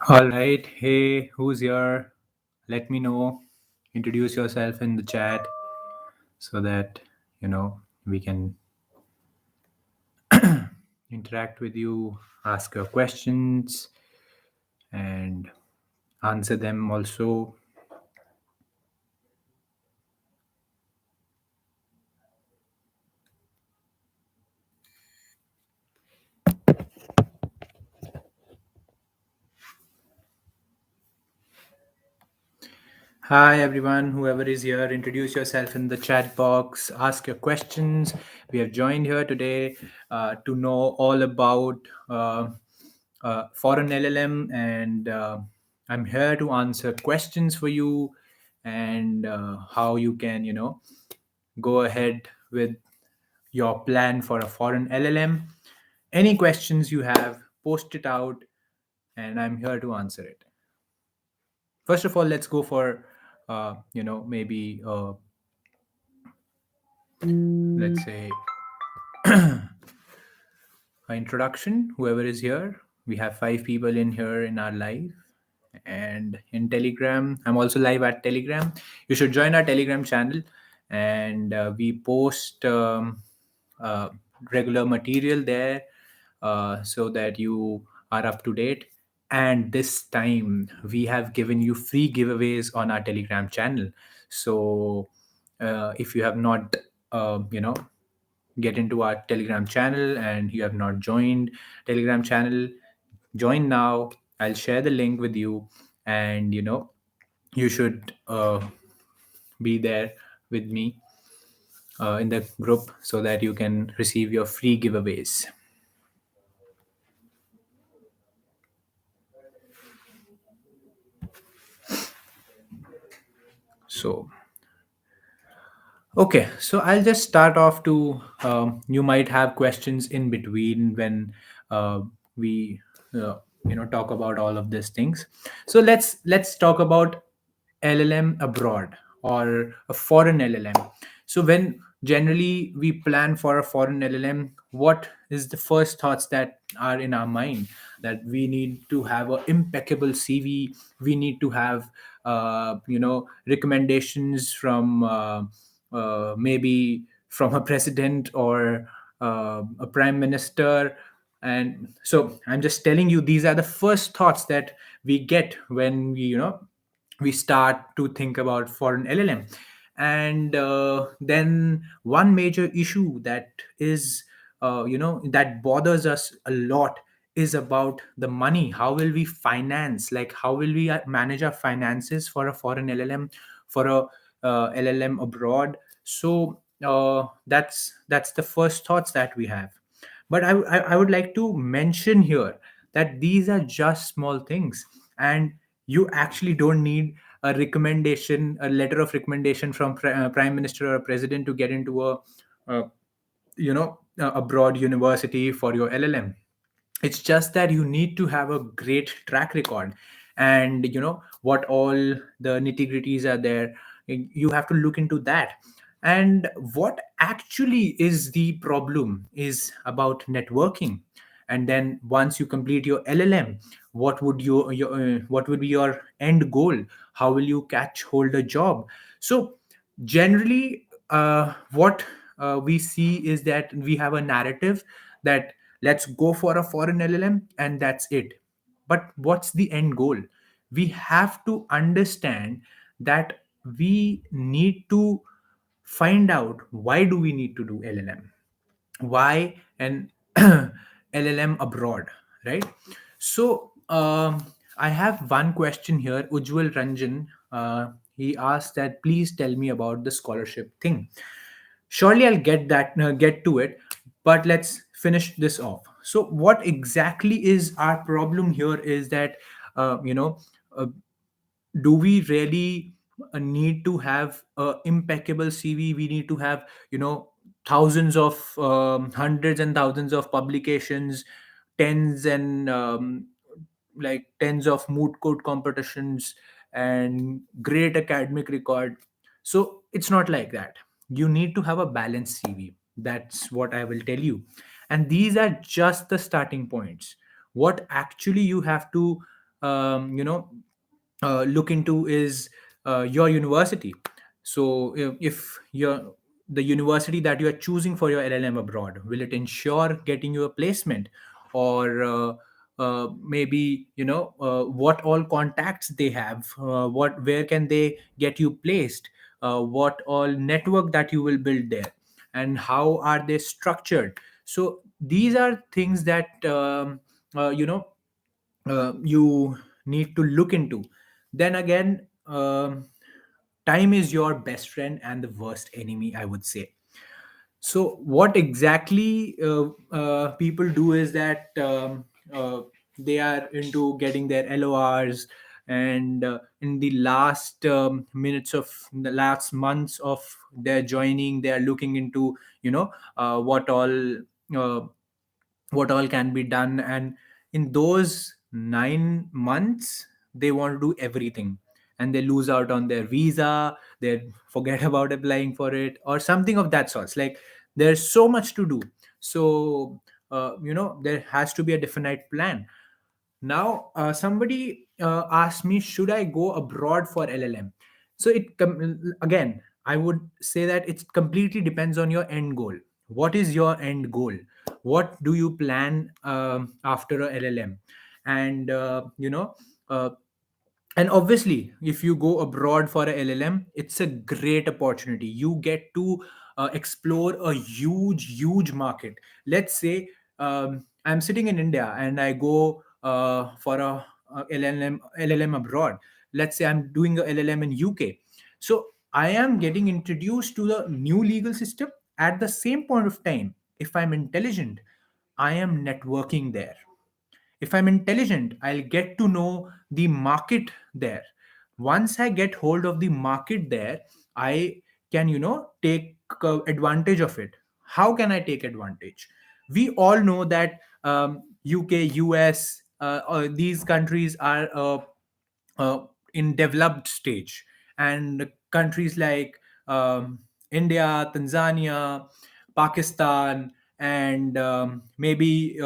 All right. Hey, who's here? Let me know. Introduce yourself in the chat so that, we can interact with you, ask your questions, and answer them also. Hi, everyone. Whoever is here, introduce yourself in the chat box, ask your questions. We have joined here today to know all about foreign LLM, and I'm here to answer questions for you and how you can, go ahead with your plan for a foreign LLM. Any questions you have, post it out, and I'm here to answer it. First of all, let's go for, maybe let's say an introduction. Whoever is here, we have 5 people in here in our live, and in Telegram, I'm also live at Telegram. You should join our Telegram channel, and we post uh, regular material there, so that you are up to date. And this time we have given you free giveaways on our Telegram channel. So if you have not get into our Telegram channel and you have not joined Telegram channel, join now. I'll share the link with you, and you should be there with me in the group so that you can receive your free giveaways. So okay, so I'll just start off to, you might have questions in between when we talk about all of these things. So let's talk about LLM abroad or a foreign LLM. So when generally we plan for a foreign LLM, what is the first thoughts that are in our mind? That we need to have an impeccable CV, we need to have recommendations from maybe from a president or a prime minister. And so I'm just telling you, these are the first thoughts that we get when we start to think about foreign LLM. And then one major issue that is that bothers us a lot is about the money. How will we finance, like how will we manage our finances for a foreign LLM, for a LLM abroad? So that's the first thoughts that we have. But I would like to mention here that these are just small things, and you actually don't need a recommendation, a letter of recommendation from prime minister or a president to get into a a broad university for your LLM. It's just that you need to have a great track record, and what all the nitty gritties are there. You have to look into that. And what actually is the problem is about networking. And then once you complete your LLM, what would be your end goal? How will you catch hold a job? So generally, what we see is that we have a narrative that let's go for a foreign LLM and that's it. But what's the end goal? We have to understand that we need to find out why do we need to do LLM, why an LLM abroad, right? So I have one question here. Ujjwal Ranjan, he asked that please tell me about the scholarship thing. Surely I'll get to it, but let's finish this off. So what exactly is our problem here is that uh, you know uh, do we really a need to have a impeccable CV. We need to have, thousands of hundreds and thousands of publications, tens and like tens of moot court competitions, and great academic record. So it's not like that. You need to have a balanced CV. That's what I will tell you. And these are just the starting points. What actually you have to um, you know look into is your university. So if your the university that you are choosing for your LLM abroad, will it ensure getting you a placement? Or maybe, what all contacts they have, what where can they get you placed, what all network that you will build there, and how are they structured. So these are things that you need to look into. Then again, time is your best friend and the worst enemy, I would say. So what exactly people do is that they are into getting their LORs, and in the last minutes of the last months of their joining, they are looking into, what uh, all can be done. And in those 9 months, they want to do everything, and they lose out on their visa, they forget about applying for it, or something of that sort. Like, there's so much to do. So there has to be a definite plan. Now, somebody asked me, should I go abroad for LLM? So again, I would say that it completely depends on your end goal. What is your end goal? What do you plan after a LLM? And uh, and obviously, if you go abroad for a LLM, it's a great opportunity. You get to explore a huge market. Let's say I'm sitting in India and I go for a LLM abroad. Let's say I'm doing a LLM in UK. So I am getting introduced to the new legal system. At the same point of time, if I'm intelligent, I am networking there. If I'm intelligent, I'll get to know the market there. Once I get hold of the market there, I can, take advantage of it. How can I take advantage? We all know that UK, US, these countries are uh, in developed stage, and countries like India, Tanzania, Pakistan, and maybe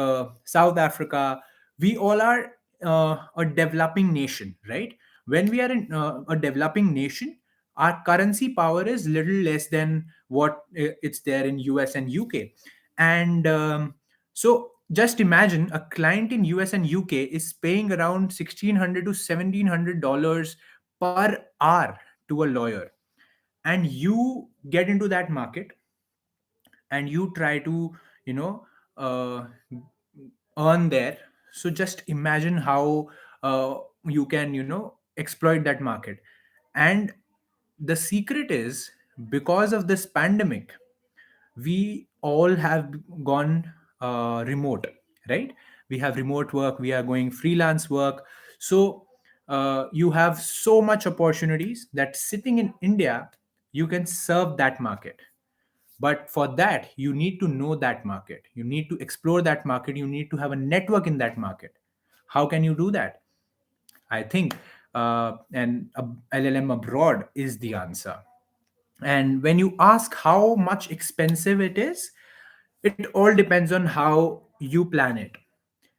South Africa, we all are a developing nation, right? When we are in a developing nation, our currency power is little less than what it's there in US and UK. And so just imagine a client in US and UK is paying around 1600 to $1700 per hour to a lawyer. And you get into that market and you try to, you know, uh, earn there. So just imagine how you can, exploit that market. And the secret is, because of this pandemic, we all have gone remote, right? We have remote work, we are going freelance work. So you have so much opportunities that sitting in India, you can serve that market. But for that, you need to know that market, you need to explore that market, you need to have a network in that market. How can you do that? I think an LLM abroad is the answer. And when you ask how much expensive it is, it all depends on how you plan it.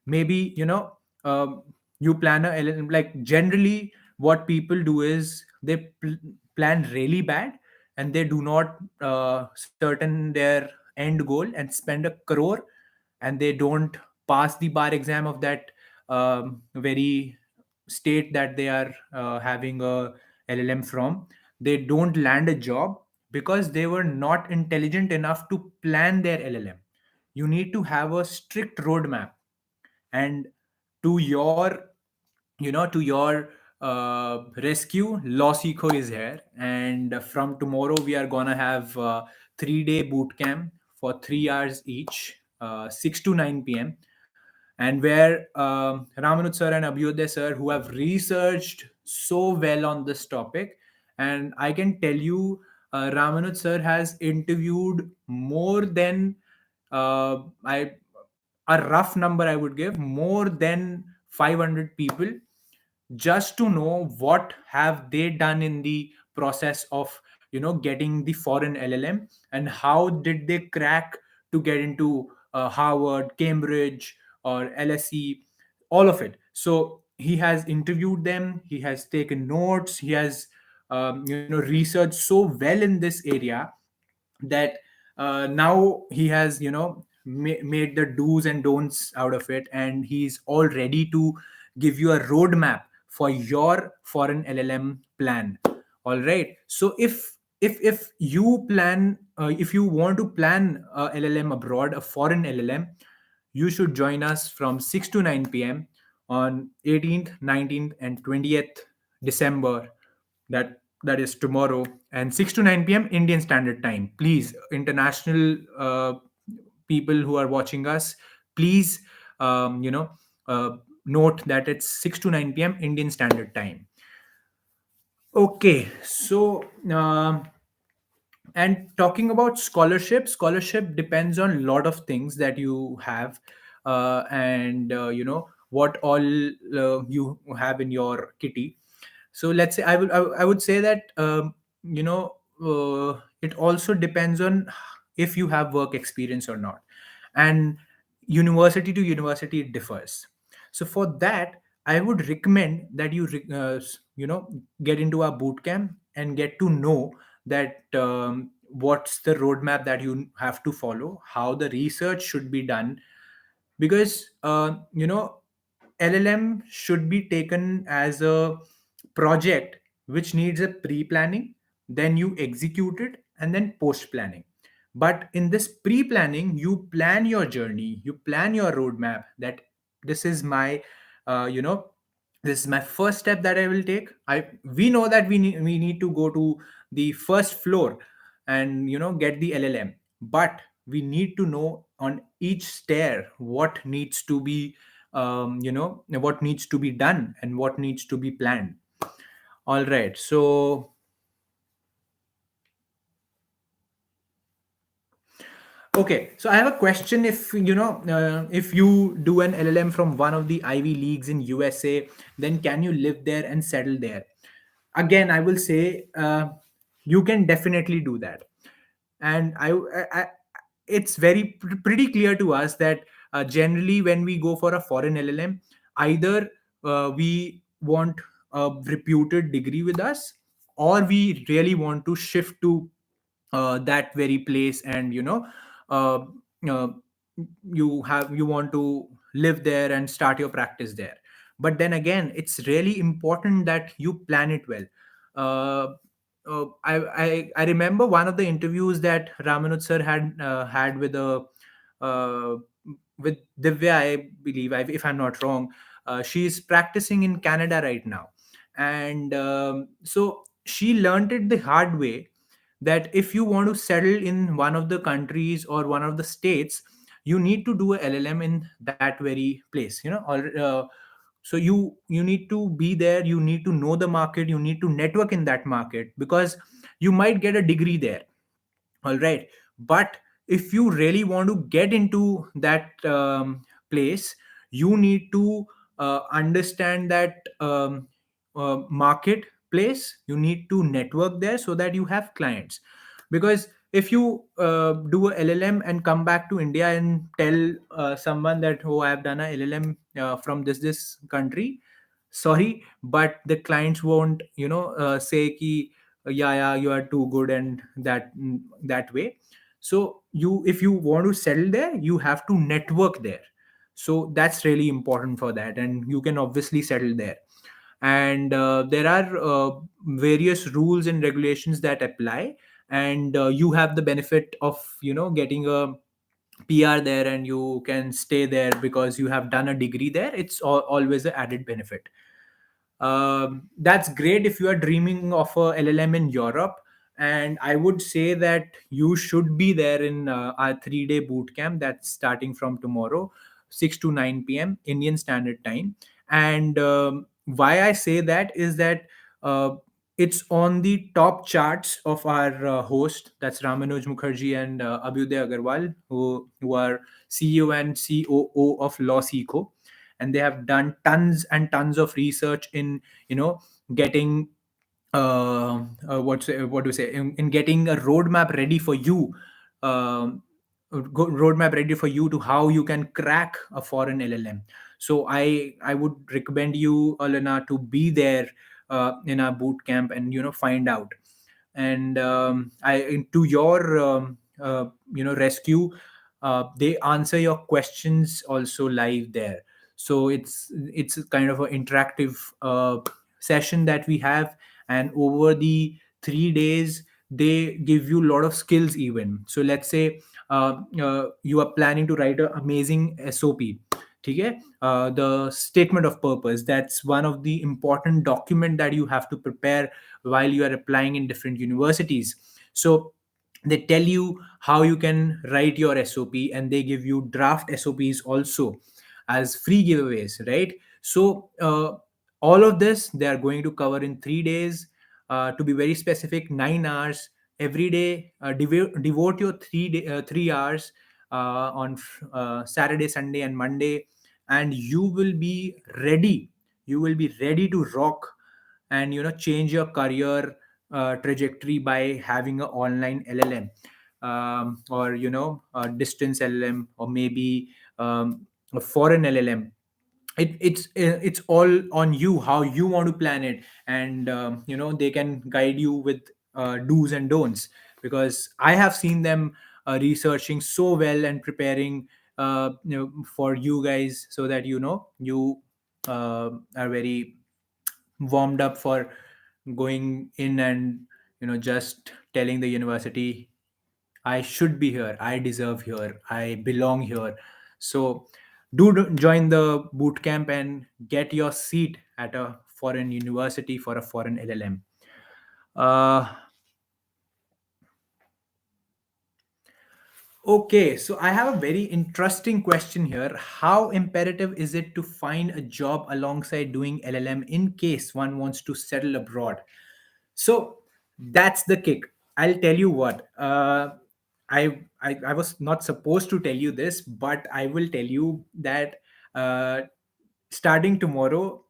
Maybe, you plan a LLM, like generally what people do is they plan really bad, and they do not certain their end goal and spend a crore, and they don't pass the bar exam of that very state that they are having a LLM from. They don't land a job because they were not intelligent enough to plan their LLM. You need to have a strict roadmap. And to your, to your rescue, LawSikho is here. And from tomorrow, we are gonna have 3-day boot camp for 3 hours each, 6 to 9 p.m. And where Ramanuj sir and Abhyuday sir, who have researched so well on this topic, And I can tell you, Ramanuj sir has interviewed more than I a rough number I would give, more than 500 people, just to know what have they done in the process of getting the foreign LLM, and how did they crack to get into Harvard, Cambridge, or LSE, all of it. So he has interviewed them, he has taken notes, he has researched so well in this area that now he has made the do's and don'ts out of it, and he's all ready to give you a roadmap for your foreign LLM plan. All right, so if you plan, if you want to plan a LLM abroad, a foreign LLM, you should join us from 6 to 9 p.m. on 18th, 19th, and 20th December. That is tomorrow, and 6 to 9 p.m. Indian Standard Time. Please, international people who are watching us, please, um, you know, uh, note that it's 6 to 9 p.m. Indian Standard Time. Okay, so and talking about scholarship depends on a lot of things that you have, and what all you have in your kitty. So let's say I would say that it also depends on if you have work experience or not, and university to university it differs. So for that, I would recommend that get into our boot camp and get to know that what's the roadmap that you have to follow, how the research should be done, because LLM should be taken as a project which needs a pre-planning, then you execute it, and then post-planning. But in this pre-planning, you plan your journey, you plan your roadmap, that this is my you know this is my first step that I will take. We know that we need to go to the first floor and get the LLM, but we need to know on each stair what needs to be what needs to be done and what needs to be planned. All right, so okay, so I have a question. If you do an LLM from one of the Ivy Leagues in USA, then can you live there and settle there? Again, I will say you can definitely do that. And it's pretty clear to us that generally when we go for a foreign LLM, either we want a reputed degree with us, or we really want to shift to that very place, and uh, uh, you want to live there and start your practice there. But then again, it's really important that you plan it well. I remember one of the interviews that Ramanuj sir had uh, with Divya, I believe, if I'm not wrong. She's practicing in Canada right now, and so she learned it the hard way, that if you want to settle in one of the countries or one of the states, you need to do a LLM in that very place, so you need to be there, you need to know the market, you need to network in that market, because you might get a degree there. All right, but if you really want to get into that place, you need to understand that marketplace, you need to network there so that you have clients. Because if you do a LLM and come back to India and tell someone that, oh, I have done a LLM from this country, sorry, but the clients won't say ki, yeah, you are too good, and that way. So you if you want to settle there, you have to network there. So that's really important for that, and you can obviously settle there. And there are various rules and regulations that apply, and you have the benefit of getting a PR there, and you can stay there because you have done a degree there. It's always an added benefit. That's great if you are dreaming of a LLM in Europe. And I would say that you should be there in our 3-day boot camp that's starting from tomorrow, 6 to 9 p.m. Indian Standard Time. And why I say that is that uh, It's on the top charts of our host, that's Ramanuj Mukherjee and Abhyuday Agarwal, who are CEO and COO of LawSikho, and they have done tons and tons of research in, getting what do we say, in getting a roadmap ready for you, um, roadmap ready for you to how you can crack a foreign LLM. So I would recommend you, Alena, to be there in our boot camp and find out. And to your rescue, they answer your questions also live there. So it's a kind of an interactive session that we have, and over the 3 days they give you a lot of skills. Even so, let's say you are planning to write an amazing SOP. Okay, the statement of purpose, that's one of the important document that you have to prepare while you are applying in different universities. So they tell you how you can write your SOP, and they give you draft SOPs also as free giveaways, right? So all of this they are going to cover in 3 days. To be very specific, 9 hours every day. Devote your 3 hours on Saturday, Sunday, and Monday, and you will be ready. You will be ready to rock and change your career trajectory by having an online LLM, or a distance LLM, or maybe a foreign LLM. It's all on you how you want to plan it. And they can guide you with do's and don'ts, because I have seen them researching so well and preparing for you guys, so that you are very warmed up for going in and just telling the university, I should be here, I deserve here, I belong here. So join the boot camp and get your seat at a foreign university for a foreign LLM. uh, Okay, so I have a very interesting question here. How imperative is it to find a job alongside doing LLM in case one wants to settle abroad? So that's the kick. I'll tell you what. I was not supposed to tell you this, but I will tell you that uh, starting tomorrow,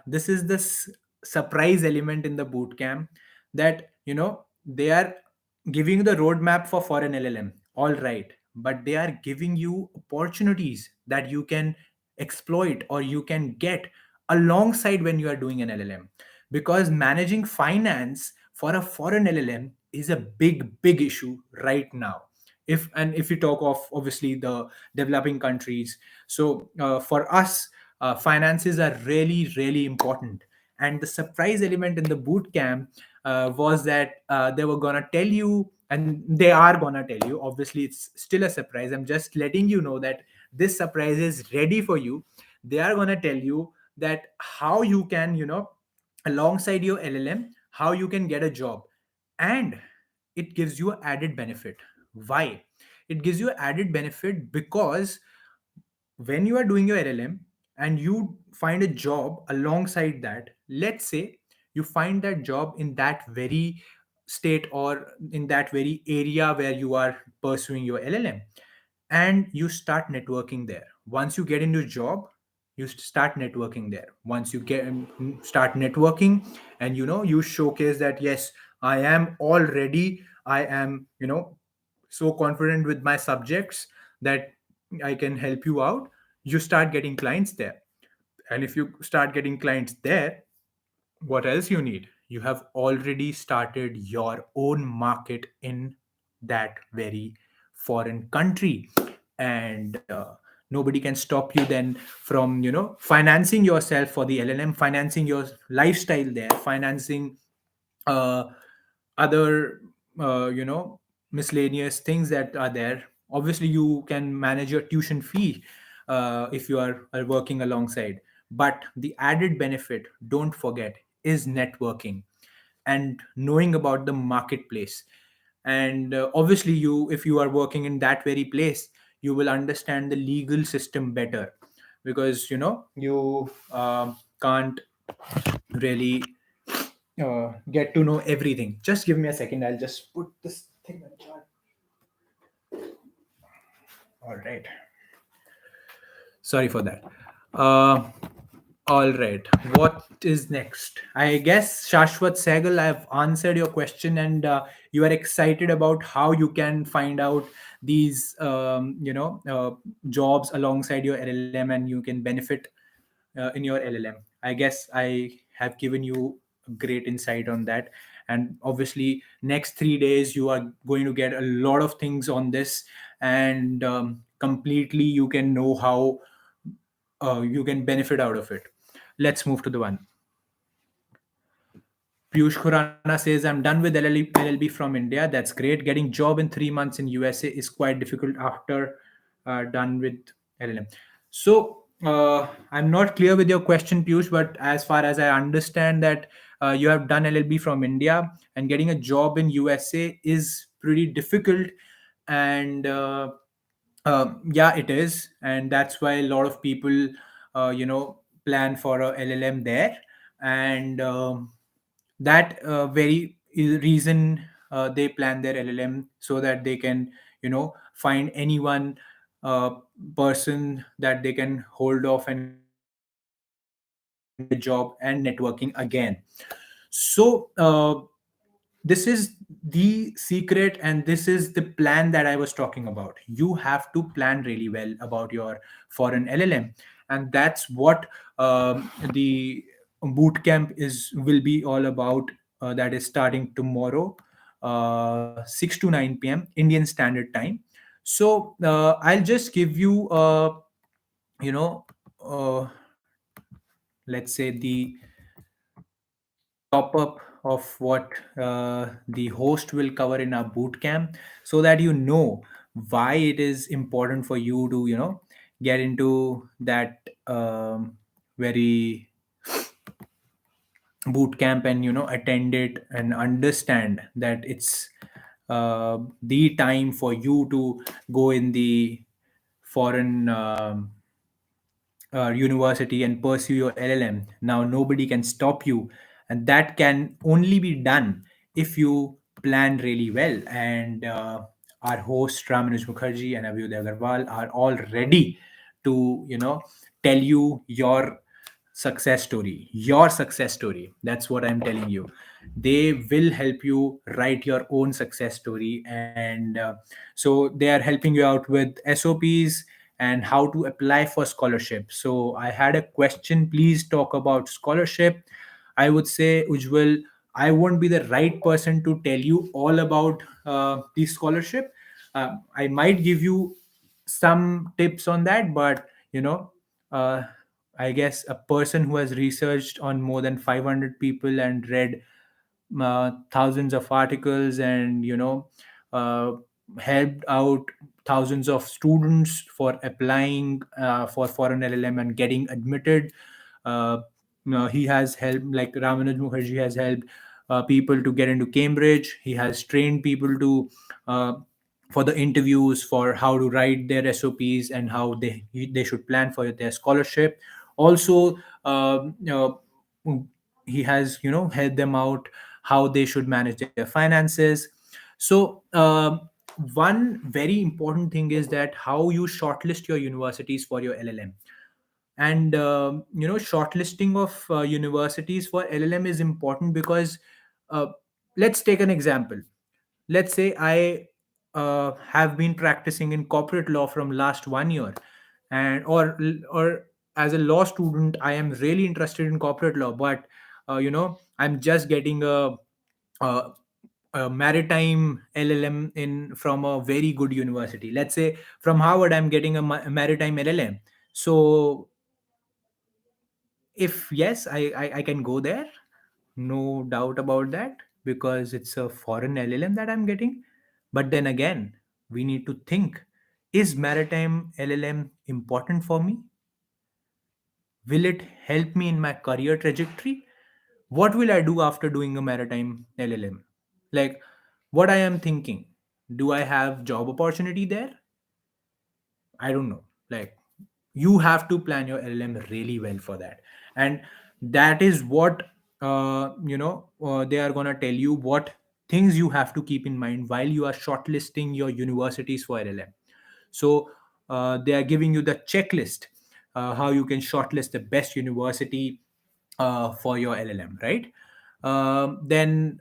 this is this surprise element in the boot camp, that they are giving you the roadmap for foreign LLM. All right, but they are giving you opportunities that you can exploit or you can get alongside when you are doing an LLM, because managing finance for a foreign LLM is a big issue right now. If you talk of obviously the developing countries, so for us, finances are really important. And the surprise element in the boot camp was that they were gonna tell you, and they are gonna tell you. Obviously, it's still a surprise. I'm just letting you know that this surprise is ready for you. They are gonna tell you that how you can, alongside your LLM, how you can get a job. And it gives you an added benefit. Why? It gives you added benefit because when you are doing your LLM and you find a job alongside that, let's say you find that job in that very state or in that very area where you are pursuing your LLM, and you start networking there. Once you get into a job, you start networking there. Once you start networking, and you showcase that, yes, I am all ready, I am so confident with my subjects that I can help you out. You start getting clients there. And if you start getting clients there, what else you need? You have already started your own market in that very foreign country. And nobody can stop you then from financing yourself for the LLM, financing your lifestyle there, financing uh, other miscellaneous things that are there. Obviously you can manage your tuition fee if you are working alongside. But the added benefit, don't forget, is networking and knowing about the marketplace. And obviously you, if you are working in that very place, you will understand the legal system better, because you can't really get to know everything. Just give me a second. I'll just put this thing on charge. All right. Sorry for that. Uh, all right. What is next? I guess Shashwat Sehgal, I've answered your question, and you are excited about how you can find out these, jobs alongside your LLM, and you can benefit in your LLM. I guess I have given you a great insight on that. And obviously, next 3 days, you are going to get a lot of things on this, and completely you can know how you can benefit out of it. Let's move to the one. Piyush Khurana says, I'm done with LLB from India. That's great. Getting job in 3 months in USA is quite difficult after done with LLM. So I'm not clear with your question, Piyush, but as far as I understand that you have done LLB from India and getting a job in USA is pretty difficult. And yeah, it is. And that's why a lot of people, plan for a LLM there. And that very reason they plan their LLM so that they can find anyone uh, person that they can hold off and get a job and networking again. So this is the secret, and this is the plan that I was talking about. You have to plan really well about your foreign LLM, and that's what the boot camp is will be all about. That is starting tomorrow, 6 to 9 p.m. Indian Standard Time. So I'll just give you you know uh, let's say the top up of what the host will cover in our boot camp, so that you know why it is important for you to get into that very boot camp, and attend it and understand that it's the time for you to go in the foreign university and pursue your LLM. Now, nobody can stop you, and that can only be done if you plan really well. And our hosts Ramanuj Mukherjee and Abhyuday Agarwal are all ready to tell you your success story. That's what I'm telling you. They will help you write your own success story, and so they are helping you out with SOPs and how to apply for scholarship. So I had a question, please talk about scholarship. I would say, Ujjwal, I won't be the right person to tell you all about the scholarship. I might give you some tips on that, but uh, I guess a person who has researched on more than 500 people and read thousands of articles, and uh, helped out thousands of students for applying for foreign LLM and getting admitted. He has helped, like Ramanuj Mukherjee has helped people to get into Cambridge. He has trained people to uh, for the interviews, for how to write their SOPs, and how they should plan for their scholarship. Also, he has helped them out how they should manage their finances. So one very important thing is that how you shortlist your universities for your LLM. And shortlisting of universities for LLM is important because uh, let's take an example. Let's say I have been practicing in corporate law from last 1 year, and or as a law student I am really interested in corporate law, but I'm just getting a, a maritime LLM in from a very good university. Let's say from Harvard I'm getting a maritime LLM. So if yes, I can go there, no doubt about that, because it's a foreign LLM that I'm getting. But then again, we need to think, is maritime LLM important for me? Will it help me in my career trajectory? What will I do after doing a maritime LLM? Like, what I am thinking, do I have job opportunity there? I don't know. Like, you have to plan your LLM really well for that. And that is what they are going to tell you what things you have to keep in mind while you are shortlisting your universities for LLM. So they are giving you the checklist, how you can shortlist the best university for your LLM, right? Then,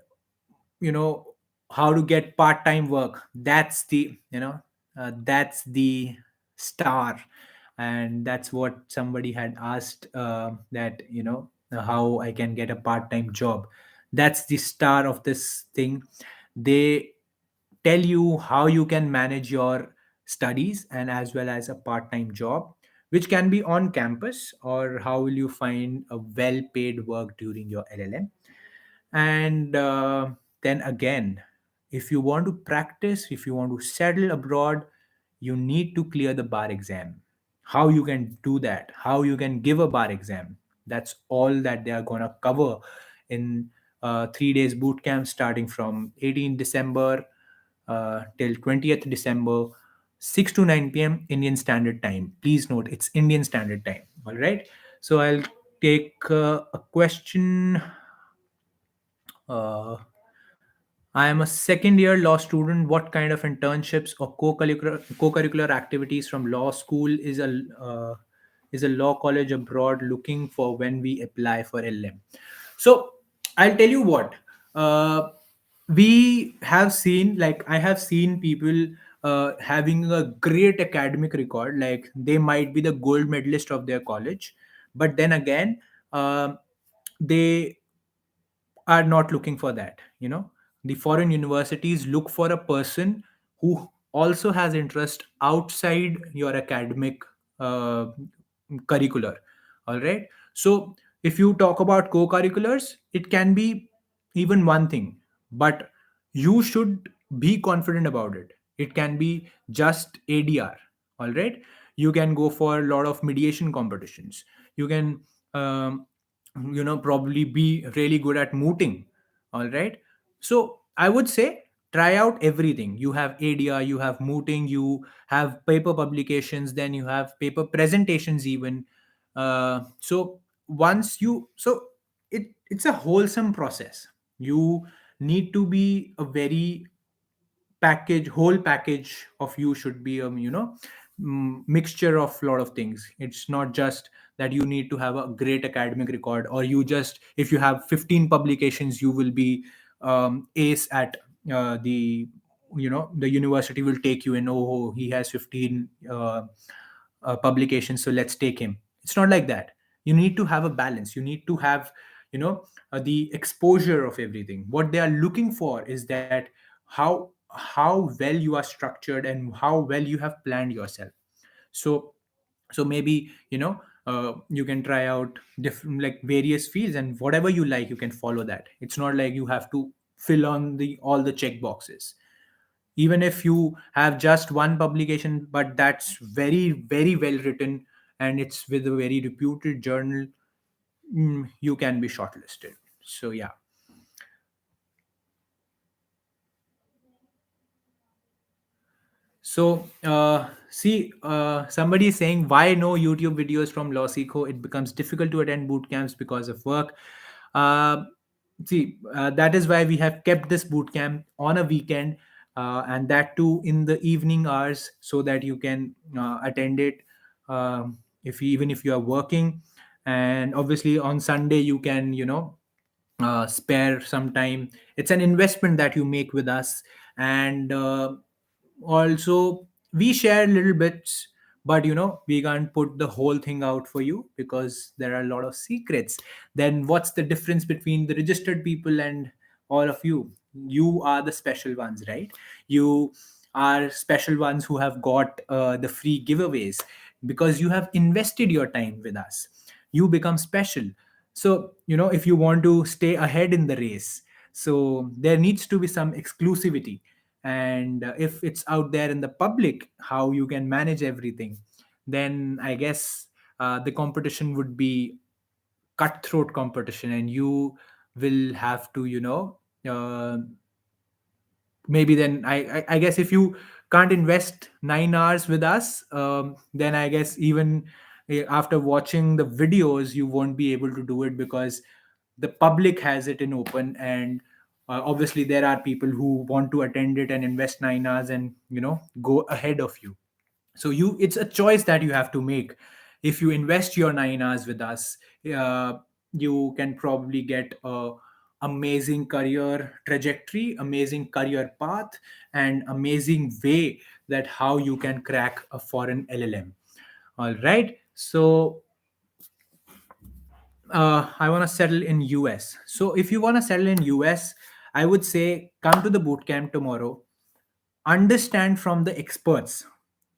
you know how to get part-time work. That's the, that's the star. And that's what somebody had asked, that how I can get a part-time job. That's the star of this thing. They tell you how you can manage your studies and as well as a part-time job, which can be on campus, or how will you find a well-paid work during your LLM. And then again, if you want to practice, if you want to settle abroad, you need to clear the bar exam. How you can do that, how you can give a bar exam, that's all that they are going to cover in 3 days boot camp, starting from 18 December till 20th December, 6 to 9 p.m. Indian Standard Time. Please note, it's Indian Standard Time. All right. So I'll take a question. uh, I am a second year law student. What kind of internships or co-curricular activities from law school is a law college abroad looking for when we apply for LM? So I'll tell you what, we have seen. Like, I have seen people having a great academic record. Like, they might be the gold medalist of their college, but then again, they are not looking for that. The foreign universities look for a person who also has interest outside your academic uh, curricular. All right. So if you talk about co-curriculars, it can be even one thing, but you should be confident about it. It can be just ADR. All right. You can go for a lot of mediation competitions. You can probably be really good at mooting. All right. So I would say, try out everything. You have ADR, you have mooting, you have paper publications, then you have paper presentations even. So once you so it's a wholesome process. You need to be a very whole package of you should be mixture of lot of things. It's not just that you need to have a great academic record, or you just, if you have 15 publications, you will be ace at the university will take you in. Oh, he has 15 publications, so let's take him. It's not like that. You need to have a balance. You need to have the exposure of everything. What they are looking for is that how well you are structured and how well you have planned yourself. So so maybe you can try out different, like, various fields, and whatever you like, you can follow that. It's not like you have to fill on the all the check boxes. Even if you have just one publication, but that's very very well written, and it's with a very reputed journal, you can be shortlisted. So yeah. So, see, somebody is saying, why no YouTube videos from LawSikho? It becomes difficult to attend boot camps because of work. Uh, that is why we have kept this boot camp on a weekend, and that too in the evening hours, so that you can attend it, even if you are working. And obviously, on Sunday, you can, spare some time. It's an investment that you make with us. And also, we share little bits, but we can't put the whole thing out for you because there are a lot of secrets. Then what's the difference between the registered people and all of you? You are the special ones, right? You are special ones who have got the free giveaways because you have invested your time with us. You become special. So if you want to stay ahead in the race, so there needs to be some exclusivity. And if it's out there in the public how you can manage everything, then I guess the competition would be cutthroat competition, and you will have to maybe then I guess if you can't invest 9 hours with us, then I guess even after watching the videos you won't be able to do it, because the public has it in open, and obviously there are people who want to attend it and invest 9 hours and go ahead of you. So it's a choice that you have to make. If you invest your 9 hours with us, uh, you can probably get a amazing career trajectory, amazing career path, and amazing way that how you can crack a foreign LLM. All right. So I want to settle in US. So if you want to settle in US, I would say come to the boot camp tomorrow. Understand from the experts.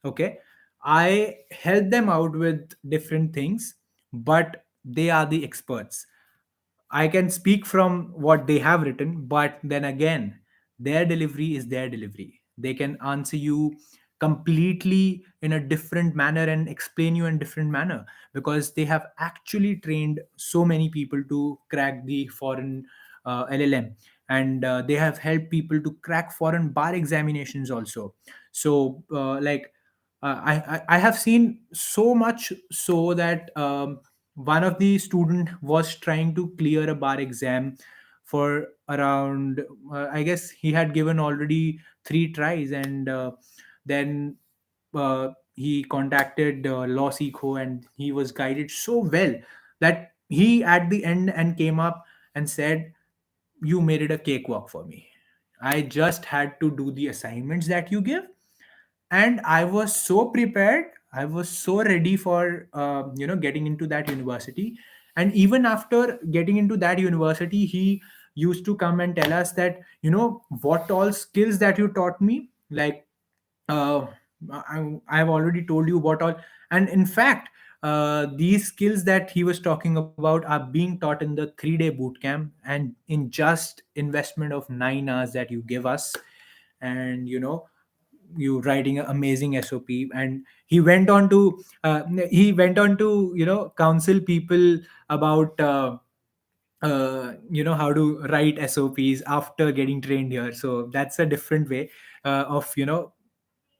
Okay, I help them out with different things, but they are the experts. I can speak from what they have written, but then again, their delivery is their delivery. They can answer you completely in a different manner and explain you in different manner, because they have actually trained so many people to crack the foreign LLM, and they have helped people to crack foreign bar examinations also. So I have seen so much so that one of the student was trying to clear a bar exam for around I guess he had given already 3 tries, and then he contacted LawSikho, and he was guided so well that he at the end and came up and said, "You made it a cakewalk for me. I just had to do the assignments that you give, and I was so prepared, I was so ready for getting into that university." And even after getting into that university, he used to come and tell us that, what all skills that you taught me, like uh, I've already told you what all. And in fact, these skills that he was talking about are being taught in the 3-day boot camp, and in just investment of 9 hours that you give us. And you writing an amazing SOP. And he went on to counsel people about how to write SOPs after getting trained here. So that's a different way of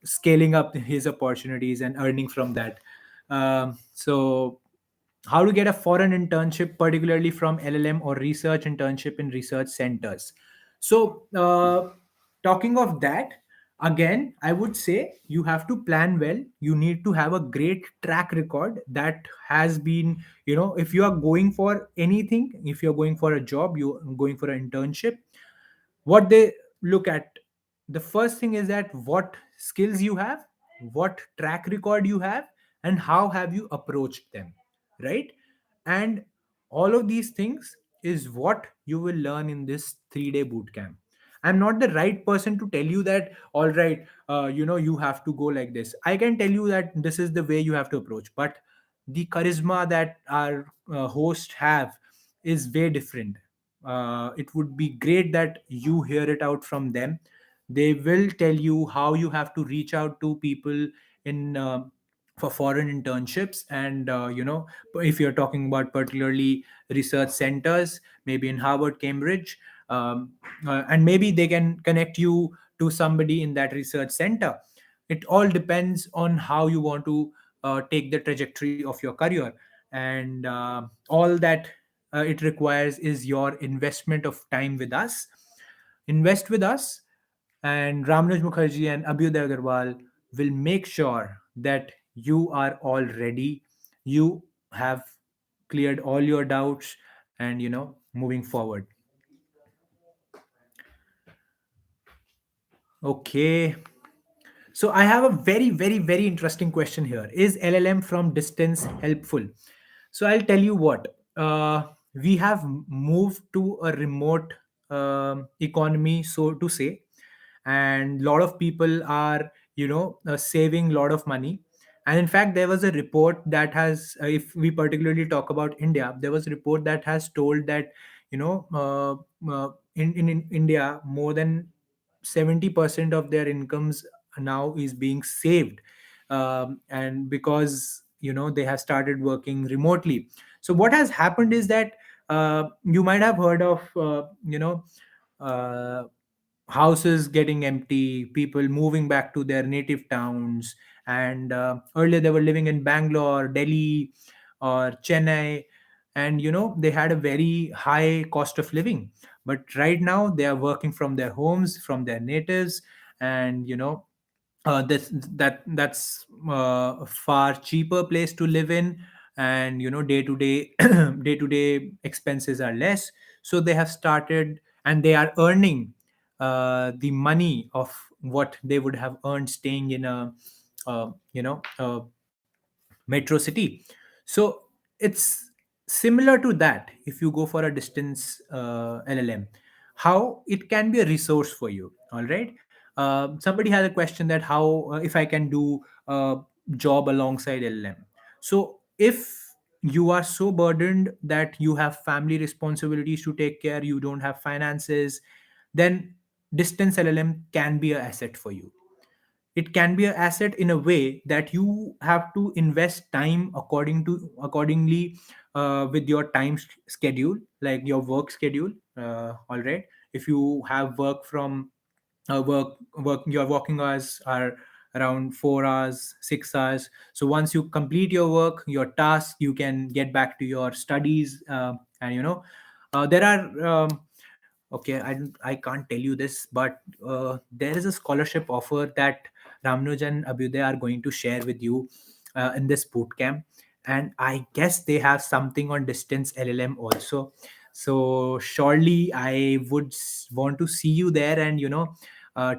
scaling up his opportunities and earning from that. So how to get a foreign internship, particularly from LLM or research internship in research centers. So, talking of that, again, I would say you have to plan well. You need to have a great track record that has been, if you are going for anything, if you're going for a job, you're going for an internship, what they look at, the first thing is that what skills you have, what track record you have, and how have you approached them, right? And all of these things is what you will learn in this 3-day boot camp. I'm not the right person to tell you that, all right, you have to go like this. I can tell you that this is the way you have to approach, but the charisma that our host have is way different. It would be great that you hear it out from them. They will tell you how you have to reach out to people in for foreign internships. And if you're talking about particularly research centers, maybe in Harvard, Cambridge, and maybe they can connect you to somebody in that research center. It all depends on how you want to take the trajectory of your career. And all that it requires is your investment of time with us. Invest with us, and Ramnuj Mukherjee and Abhyuday Agarwal will make sure that you are all ready. You have cleared all your doubts, and moving forward. Okay. So I have a very, very, very interesting question here. Is LLM from distance helpful? So I'll tell you what. We have moved to a remote economy, so to say, and a lot of people are saving a lot of money. And in fact, there was a report that has, if we particularly talk about India, there was a report that has told that in India, more than 70% of their incomes now is being saved, and because they have started working remotely. So what has happened is that you might have heard of uh, houses getting empty, people moving back to their native towns. And earlier they were living in Bangalore, Delhi, or Chennai. and they had a very high cost of living. But right now they are working from their homes, from their natives, and that's a far cheaper place to live in. And day to day day to day expenses are less. So they have started, and they are earning the money of what they would have earned staying in a metro city. So it's similar to that. If you go for a distance LLM, how it can be a resource for you. All right. Somebody has a question that how, if I can do a job alongside LLM. So if you are so burdened that you have family responsibilities to take care, you don't have finances, then distance LLM can be an asset for you. It can be an asset in a way that you have to invest time accordingly, with your schedule, like your work schedule. All right. If you have work from work your working hours are around 4 hours, 6 hours. So once you complete your work, your task, you can get back to your studies. And there are okay, I can't tell you this, but there is a scholarship offer that Ramnuj and Abhyuday are going to share with you in this boot camp. And I guess they have something on distance LLM also. So surely I would want to see you there, and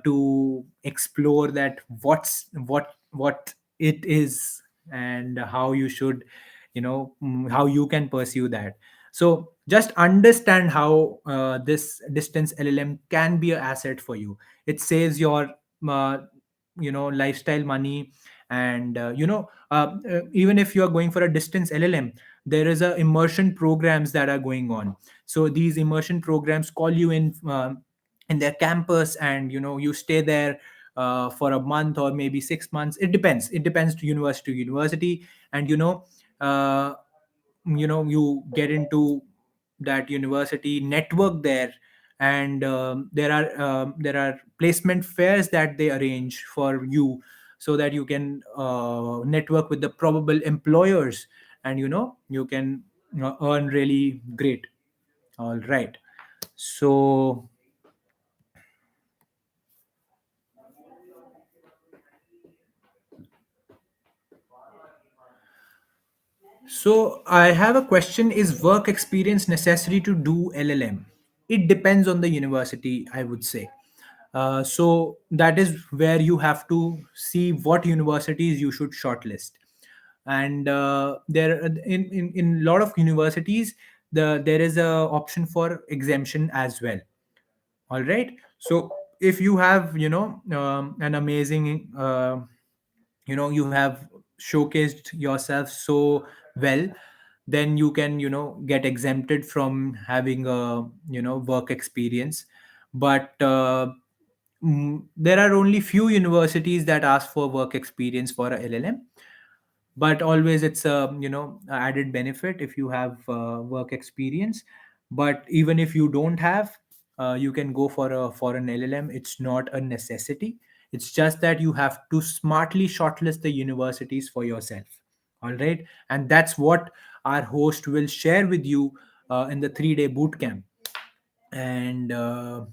to explore that what it is, and how you should, how you can pursue that. So just understand how this distance LLM can be an asset for you. It saves your uh, lifestyle money. And even if you are going for a distance LLM, there is a immersion programs that are going on. So these immersion programs call you in their campus, and you stay there for a month or maybe 6 months. It depends to university. And uh, you get into that university network there. And there are placement fairs that they arrange for you, so that you can network with the probable employers, and you can earn really great. All right. So I have a question: is work experience necessary to do LLM? It depends on the university, I would say. So that is where you have to see what universities you should shortlist. And there in a lot of universities, there is a option for exemption as well. All right. So if you have an amazing you have showcased yourself so well, then you can get exempted from having a work experience. But there are only few universities that ask for work experience for a LLM. But always it's a a added benefit if you have work experience. But even if you don't have, you can go for an LLM. It's not a necessity. It's just that you have to smartly shortlist the universities for yourself. All right. And that's what our host will share with you in the 3-day boot camp. And I'll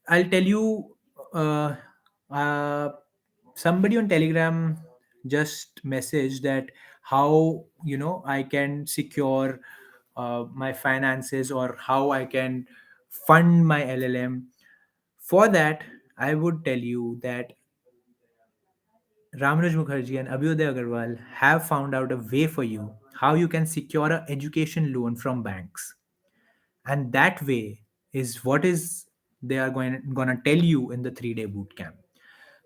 tell you, uh, uh, somebody on Telegram just messaged that how I can secure my finances, or how I can fund my LLM. For that, I would tell you that Ramanuj Mukherjee and Abhyuday Agarwal have found out a way for you how you can secure an education loan from banks. And that way is what is they are gonna tell you in the 3-day boot camp.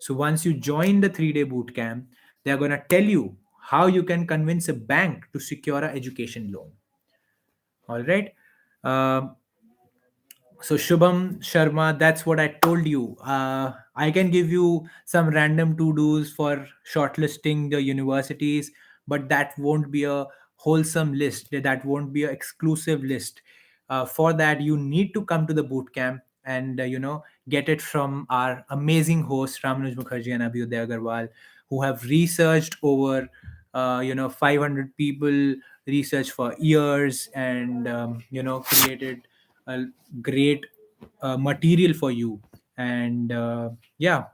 So once you join the 3-day boot camp, they are gonna tell you how you can convince a bank to secure an education loan. All right. Um so Shubham Sharma, that's what I told you. I can give you some random to dos for shortlisting the universities, but that won't be a wholesome list. That won't be an exclusive list. For that, you need to come to the boot camp and get it from our amazing hosts Ramanuj Mukherjee and Abhyuday Agarwal, who have researched over 500 people research for years and created a great material for you. And yeah,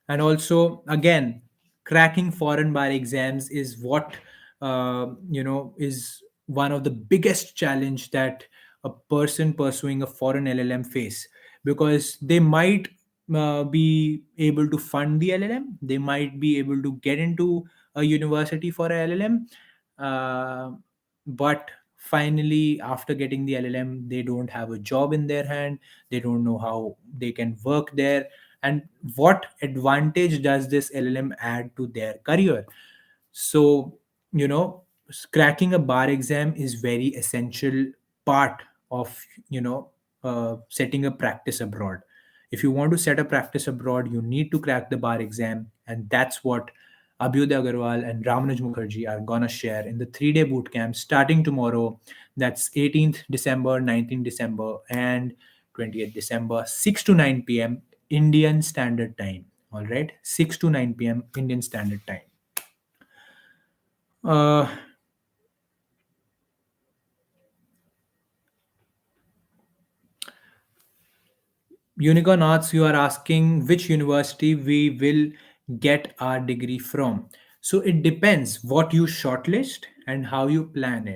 and also again, cracking foreign bar exams is what is one of the biggest challenge that a person pursuing a foreign LLM face, because they might be able to fund the LLM, they might be able to get into a university for a LLM, uh, but finally after getting the LLM they don't have a job in their hand, they don't know how they can work there, and what advantage does this LLM add to their career. So, cracking a bar exam is very essential part of, setting a practice abroad. If you want to set a practice abroad, you need to crack the bar exam, and that's what Abhyuday Agarwal and Ramanuj Mukherjee are gonna share in the 3-day boot camp starting tomorrow. That's 18th December, 19th December, and 20th December, 6 to 9 p.m. Indian Standard Time. All right, 6 to 9 p.m. Indian Standard Time. Uh, Unicorn Arts, you are asking which university we will get our degree from. So it depends what you shortlist and how you plan it.